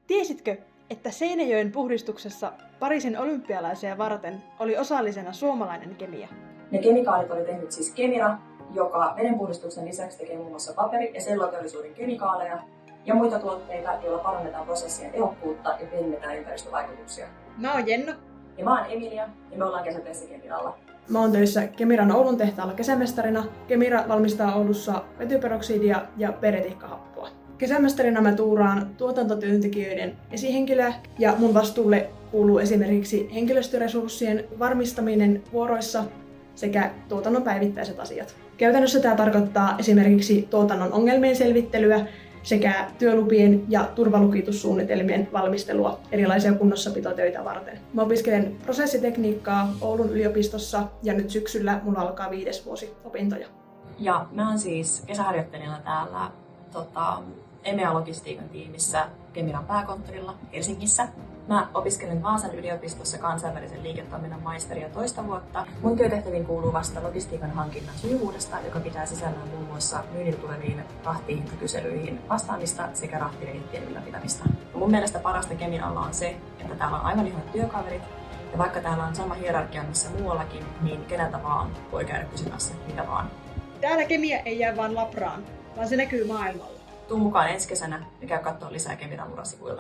Tiesitkö, että Seinäjoen puhdistuksessa Pariisin olympialaisia varten oli osallisena suomalainen kemia? Ne kemikaalit oli tehnyt siis Kemira, joka vedenpuhdistuksen lisäksi tekee muun muassa paperi- ja selluteollisuuden kemikaaleja ja muita tuotteita, joilla parannetaan prosessien tehokkuutta ja pienennetään ympäristövaikutuksia. Mä oon Jenno. Ja mä oon Emilia ja me ollaan kesätöissä Kemiralla. Mä oon töissä Kemiran Oulun tehtaalla kesämestarina. Kemira valmistaa Oulussa vetyperoksidia ja peretikkahappoa. Kesämestarina mä tuuraan tuotantotyöntekijöiden esihenkilöä ja mun vastuulle kuuluu esimerkiksi henkilöstöresurssien varmistaminen vuoroissa sekä tuotannon päivittäiset asiat. Käytännössä tämä tarkoittaa esimerkiksi tuotannon ongelmien selvittelyä sekä työlupien ja turvalukitussuunnitelmien valmistelua erilaisia kunnossapitotöitä varten. Mä opiskelen prosessitekniikkaa Oulun yliopistossa ja nyt syksyllä mulla alkaa 5. vuosi opintoja. Ja mä oon siis kesäharjoittelijana täällä EMEA-logistiikan tiimissä Kemiran pääkonttorilla Helsingissä. Mä opiskelen Vaasan yliopistossa kansainvälisen liiketoiminnan maisteria 2 vuotta. Mun työtehtäviin kuuluu vasta logistiikan hankinnan sujuvuudesta, joka pitää sisällään muun muassa myynnillä tuleviin rahtihintakyselyihin vastaamista sekä rahtireittien ylläpitämistä. Mun mielestä parasta Kemiralla on se, että täällä on aivan ihanat työkaverit. Ja vaikka täällä on sama hierarkia missä muuallakin, niin keneltä vaan voi käydä kysymässä mitä vaan. Täällä kemia ei jää vaan labraan, vaan se näkyy maailmalla. Tuu mukaan ensi kesänä ja käy katsoa lisää Kemiran urasivuilla.